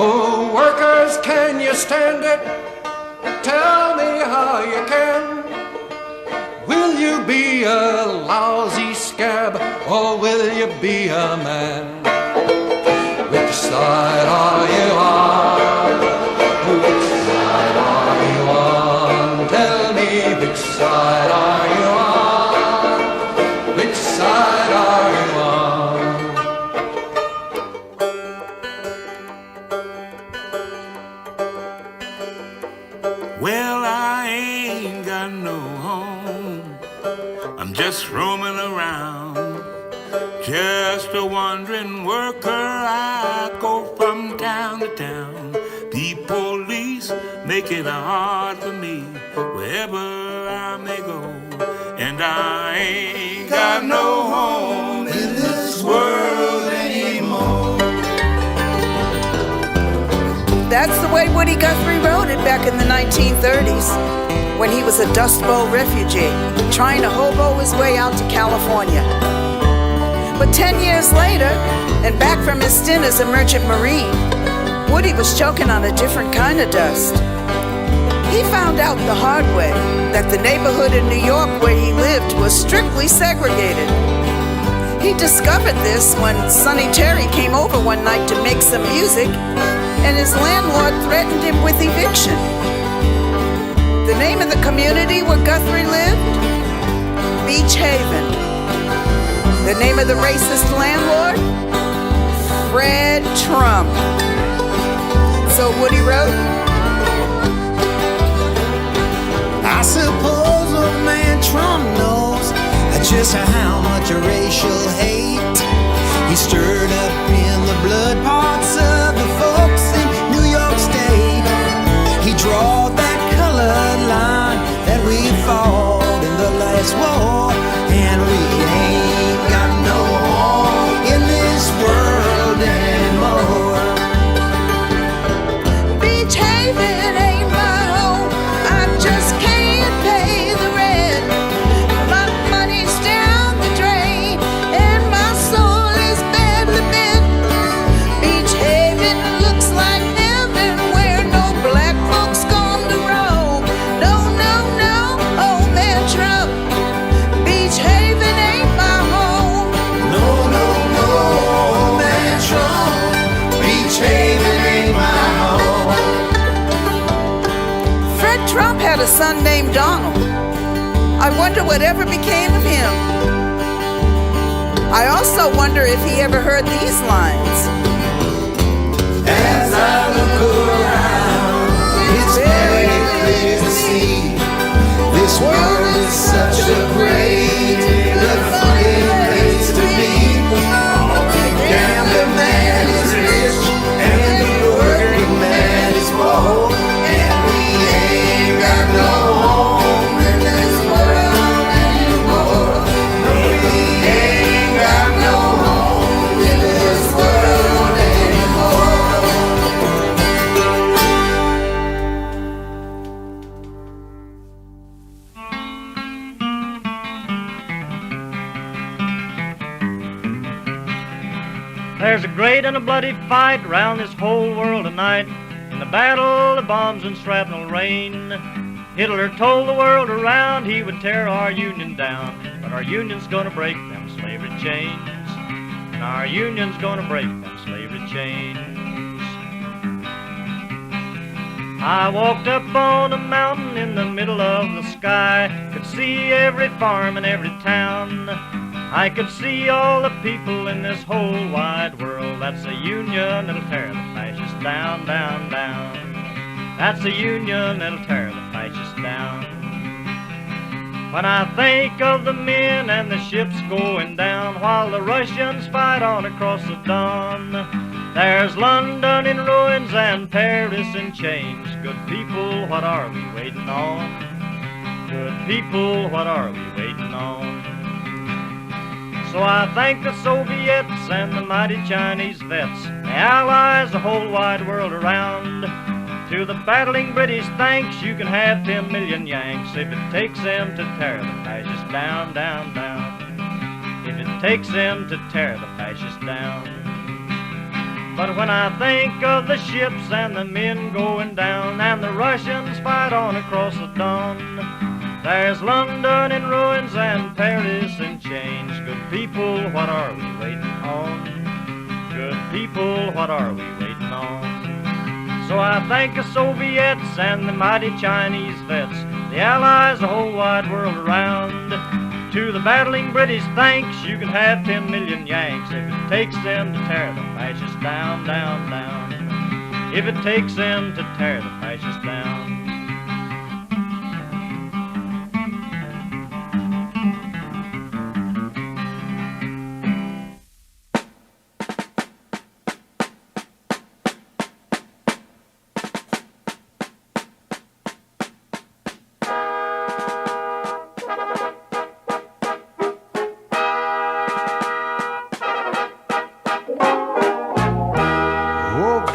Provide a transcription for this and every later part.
Oh, workers, can you stand it? Tell me how you can. Will you be a lousy scab, or will you be a man? Which side are you on? Which side are you on? Tell me, which side are you on? Which side are you on? Well, I ain't got no home. I'm just roaming around, just a wandering worker. I go from town to town. The police make it hard for me wherever I may go, and I ain't got no home in this world anymore. That's the way Woody Guthrie wrote it back in the 1930s, when he was a Dust Bowl refugee, trying to hobo his way out to California. But 10 years later, and back from his stint as a merchant marine, Woody was choking on a different kind of dust. He found out the hard way that the neighborhood in New York where he lived was strictly segregated. He discovered this when Sonny Terry came over one night to make some music, and his landlord threatened him with eviction. The name of the community where Guthrie lived? Beach Haven. The name of the racist landlord? Fred Trump. So Woody wrote, I suppose old man Trump knows just how much racial hate he stirred up in the blood parts of the folks in New York State. He drawed that colored line that we fought in the last war, and we ain't got no home in this world anymore. Beach Haven ain't my home, I just can't pay the rent. My money's down the drain, and my soul is badly bent. Beach Haven looks like heaven, where no black folks come to roam. No, no, no, old man Trump, Beach Haven ain't my home. No, no, no, man Trump, Beach Haven ain't my home. Fred Trump had a son named Donald. I wonder whatever became of him. I also wonder if he ever heard these lines. As I look around, it's very clear to see this world is such a great, funny place to be. The gambler man is rich, and the working man is poor, and we ain't got no home in this world anymore. No, we ain't got no home in this world anymore. There's a great and a bloody fight round this whole world tonight. In the battle of bombs and shrapnel rain, Hitler told the world around he would tear our union down. But our union's gonna break them slavery chains. And our union's gonna break them slavery chains. I walked up on a mountain in the middle of the sky, could see every farm and every town. I could see all the people in this whole wide world. That's a union that'll tear the fascists down, down, down. That's a union that'll tear the fascists down. When I think of the men and the ships going down while the Russians fight on across the Don, there's London in ruins and Paris in chains. Good people, what are we waiting on? Good people, what are we waiting on? So I thank the Soviets and the mighty Chinese vets, the Allies, the whole wide world around. To the battling British, thanks, you can have 10 million Yanks if it takes them to tear the fascists down, down, down. If it takes them to tear the fascists down. But when I think of the ships and the men going down and the Russians fight on across the Don, there's London in ruins and Paris in chains. Good people, what are we waiting on? Good people, what are we waiting on? So I thank the Soviets and the mighty Chinese vets, the Allies, the whole wide world around. To the battling British, thanks, you can have 10 million Yanks if it takes them to tear the fascists down, down, down. If it takes them to tear the fascists down.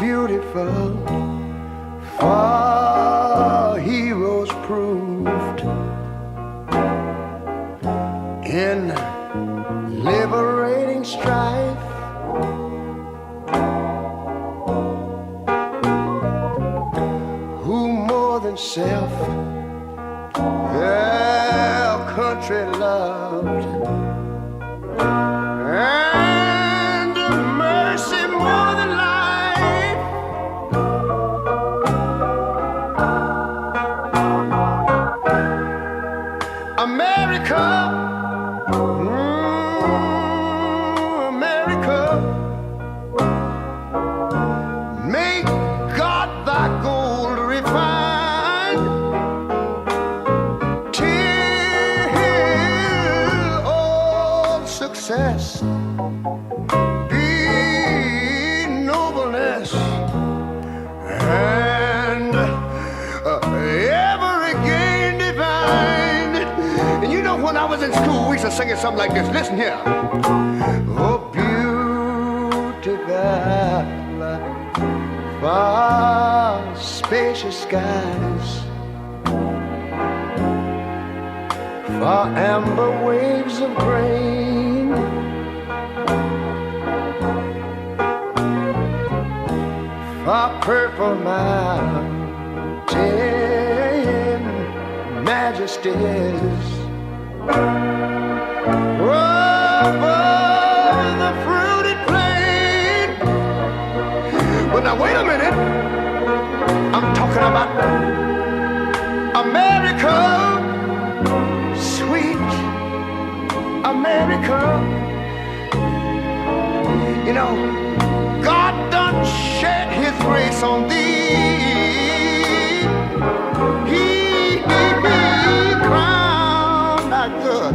Beautiful, for heroes proved in liberating strife. Who more than self their country loved, and mercy more than life. America, America, make God thy gold refined, till all success be nobleness, and ever again divine. And you know, when I was in school, we used to sing it something like this. Listen here. Oh, beautiful, far spacious skies, far amber waves of grain, far purple mountain majesties, over the fruited plain. But now wait a minute, I'm talking about America, sweet America. You know, God done shed his grace on thee. He crowned our good.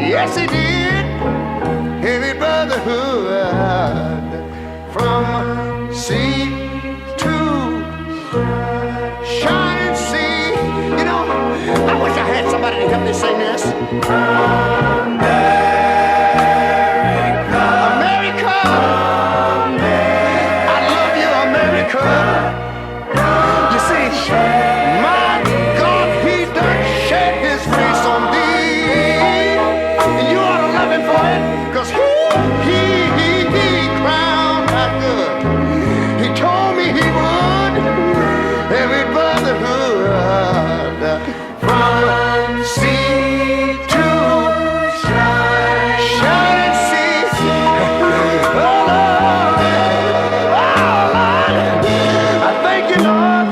Yes, he did. Every brotherhood from sea to shining sea. You know, I wish I had somebody to help me sing this. America, I love you, America. You see, my God, he done shed his grace on thee, and you ought to love him for it, 'cause he crowned our good. He told me he would. Every brotherhood from sea to shining sea. Oh Lord, I thank you, Lord.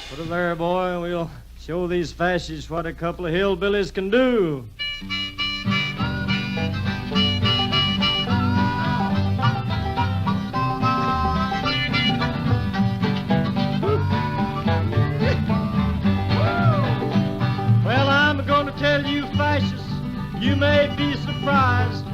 Put it there, boy, and we'll show these fascists what a couple of hillbillies can do. Well, I'm going to tell you, fascists, you may be surprised